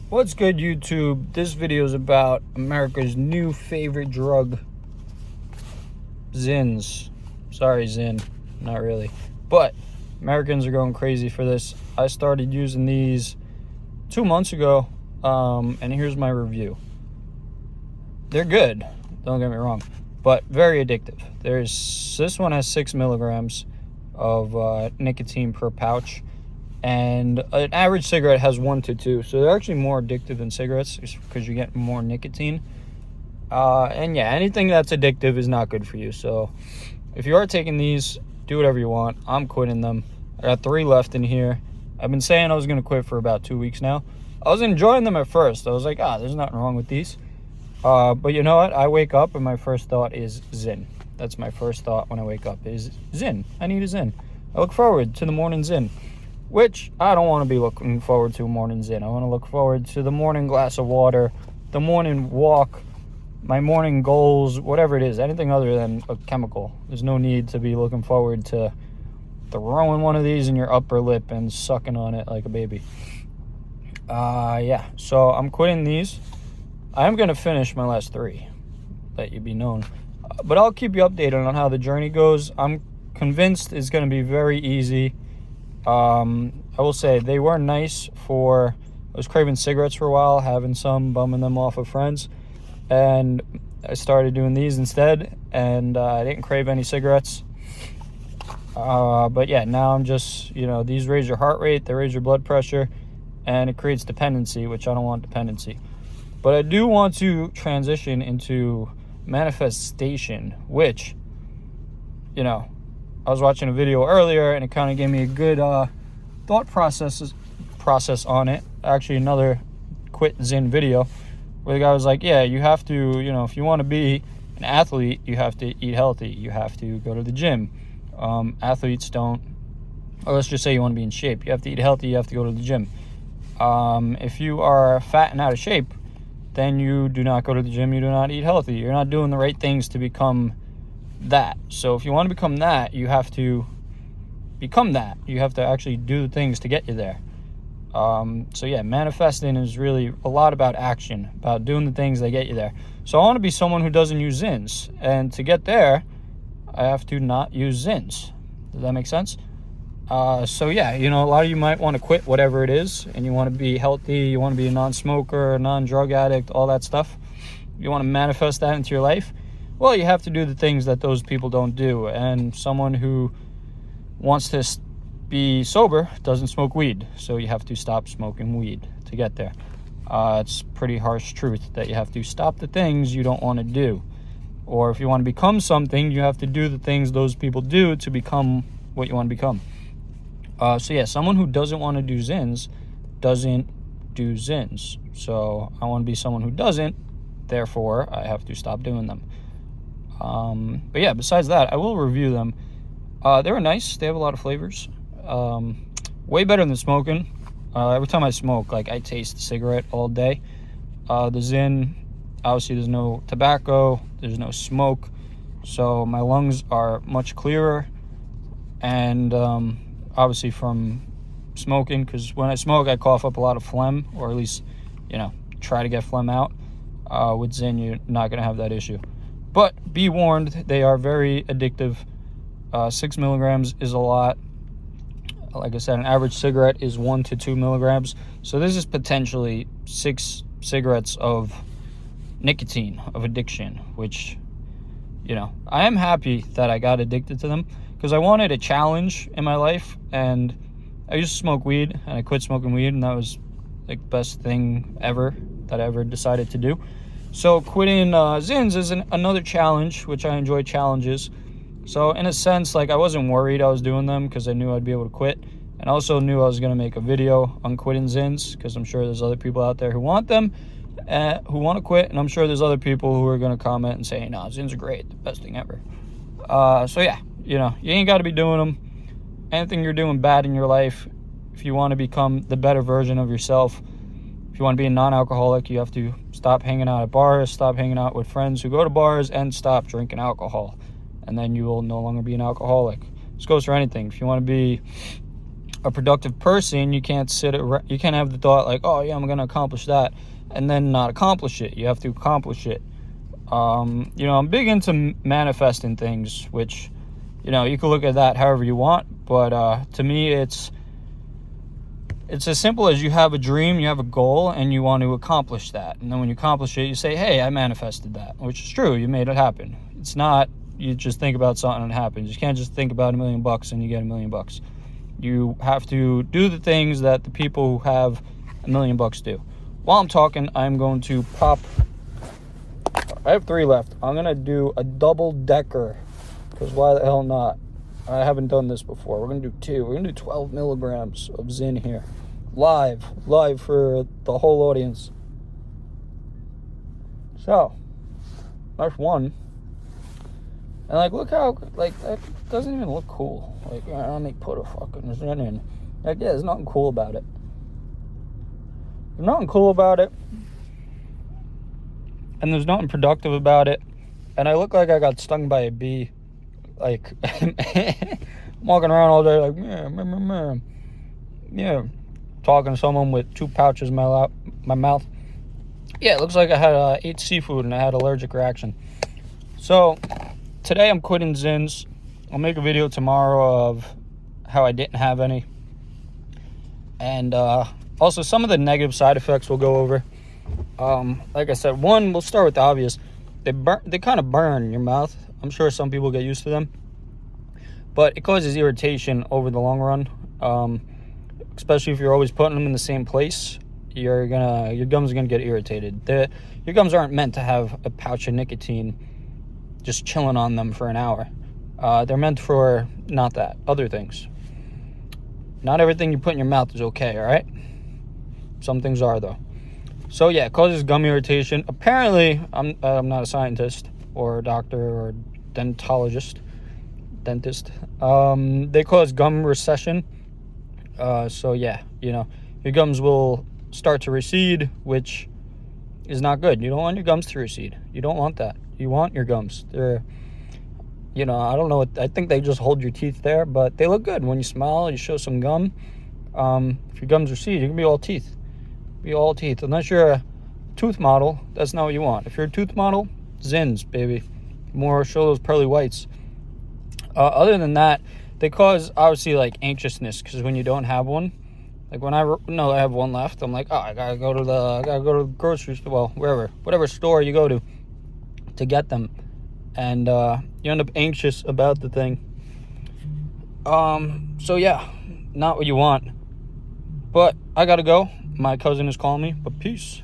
What's good, YouTube? This video is about America's new favorite drug, Zyns. Sorry, Zyn, not really. But Americans are going crazy for this. I started using these 2 months ago, and here's my review. They're good, don't get me wrong, but very addictive. This one has 6 milligrams of nicotine per pouch. And an average cigarette has 1 to 2, so they're actually more addictive than cigarettes because you get more nicotine. And yeah, anything that's addictive is not good for you. So if you are taking these, do whatever you want. I'm quitting them. I got 3 left in here. I've been saying I was going to quit for about 2 weeks now. I was enjoying them at first. I was like, there's nothing wrong with these. But you know what? I wake up and my first thought is Zyn. That's my first thought when I wake up is Zyn. I need a Zyn. I look forward to the morning Zyn. Which I don't want to be looking forward to a morning Zyn. I want to look forward to the morning glass of water, the morning walk, my morning goals, whatever it is, anything other than a chemical. There's no need to be looking forward to throwing one of these in your upper lip and sucking on it like a baby. Yeah, so I'm quitting these. I am going to finish my last 3, let you be known. But I'll keep you updated on how the journey goes. I'm convinced it's going to be very easy. I will say they were nice for, I was craving cigarettes for a while, having some, bumming them off of friends, and I started doing these instead, and I didn't crave any cigarettes. But yeah, now I'm just, these raise your heart rate, they raise your blood pressure, and it creates dependency, which I don't want dependency. But I do want to transition into manifestation, which, I was watching a video earlier and it kind of gave me a good thought process on it. Actually, another quit Zyn video where the guy was like, yeah, you have to, if you want to be an athlete, you have to eat healthy. You have to go to the gym. Athletes don't, or let's just say you want to be in shape. You have to eat healthy. You have to go to the gym. If you are fat and out of shape, then you do not go to the gym. You do not eat healthy. You're not doing the right things to become that. So if you want to become that, you have to become that. You have to actually do the things to get you there. So yeah, manifesting is really a lot about action, about doing the things that get you there. So I want to be someone who doesn't use Zyns, and to get there I have to not use Zyns. Does that make sense? So yeah, a lot of you might want to quit whatever it is, and you want to be healthy, you want to be a non-smoker, a non-drug addict, all that stuff. You want to manifest that into your life. Well, you have to do the things that those people don't do. And someone who wants to be sober doesn't smoke weed. So you have to stop smoking weed to get there. It's pretty harsh truth that you have to stop the things you don't want to do. Or if you want to become something, you have to do the things those people do to become what you want to become. So yeah, someone who doesn't want to do Zyns doesn't do Zyns. So I want to be someone who doesn't. Therefore, I have to stop doing them. But yeah, besides that, I will review them. They were nice. They have a lot of flavors. Way better than smoking. Every time I smoke, I taste the cigarette all day. The Zyn, obviously there's no tobacco, there's no smoke, so my lungs are much clearer. And obviously from smoking, because when I smoke I cough up a lot of phlegm, or at least try to get phlegm out. With Zyn, you're not going to have that issue. But be warned, they are very addictive. 6 milligrams is a lot. Like I said, an average cigarette is 1 to 2 milligrams. So this is potentially 6 cigarettes of nicotine, of addiction, which, I am happy that I got addicted to them because I wanted a challenge in my life. And I used to smoke weed and I quit smoking weed, and that was the best thing ever that I ever decided to do. So quitting Zyns is another challenge, which I enjoy challenges. So in a sense, I wasn't worried I was doing them because I knew I'd be able to quit. And I also knew I was going to make a video on quitting Zyns because I'm sure there's other people out there who want them, who want to quit. And I'm sure there's other people who are going to comment and say, no, Zyns are great, the best thing ever. So yeah, you ain't got to be doing them. Anything you're doing bad in your life, if you want to become the better version of yourself, if you want to be a non-alcoholic, you have to stop hanging out at bars, stop hanging out with friends who go to bars, and stop drinking alcohol. And then you will no longer be an alcoholic. This goes for anything. If you want to be a productive person, you can't you can't have the thought like, oh yeah, I'm gonna accomplish that, and then not accomplish it. You have to accomplish it. I'm big into manifesting things, which, you can look at that however you want, but to me, it's as simple as you have a dream, you have a goal, and you want to accomplish that. And then when you accomplish it, you say, hey, I manifested that, which is true. You made it happen. It's not you just think about something and it happens. You can't just think about $1 million and you get $1 million. You have to do the things that the people who have $1 million do. While I'm talking, I'm going to pop. I have 3 left. I'm going to do a double-decker, because why the hell not? I haven't done this before. We're going to do 2. We're going to do 12 milligrams of Zyn here. Live for the whole audience. So, that's 1. And, look how, that doesn't even look cool. Let me put a fucking Zyn in. Yeah, there's nothing cool about it. There's nothing cool about it. And there's nothing productive about it. And I look like I got stung by a bee. I'm walking around all day talking to someone with 2 pouches in my mouth. Yeah, it looks like I had ate seafood and I had an allergic reaction. So, today I'm quitting Zyns. I'll make a video tomorrow of how I didn't have any. And also some of the negative side effects we'll go over. Like I said, 1, we'll start with the obvious. They kind of burn your mouth. I'm sure some people get used to them, but it causes irritation over the long run. Especially if you're always putting them in the same place, your gums are gonna get irritated. Your gums aren't meant to have a pouch of nicotine just chilling on them for an hour. They're meant for not that, other things. Not everything you put in your mouth is okay, all right? Some things are, though. So yeah, it causes gum irritation. Apparently, I'm not a scientist or a doctor or dentist. They cause gum recession. So yeah, your gums will start to recede, which is not good. You don't want your gums to recede. You don't want that. You want your gums. They're, I don't know. I think they just hold your teeth there, but they look good. When you smile, you show some gum. If your gums recede, you can be all teeth. Be all teeth. Unless you're a tooth model, that's not what you want. If you're a tooth model, Zyns, baby. More show those pearly whites. Other than that, they cause obviously anxiousness, because when you don't have one, when I know I have one left, I'm like, oh, I gotta go to the grocery store, well, whatever store you go to get them, and you end up anxious about the thing. So yeah, not what you want. But I gotta go. My cousin is calling me. But peace.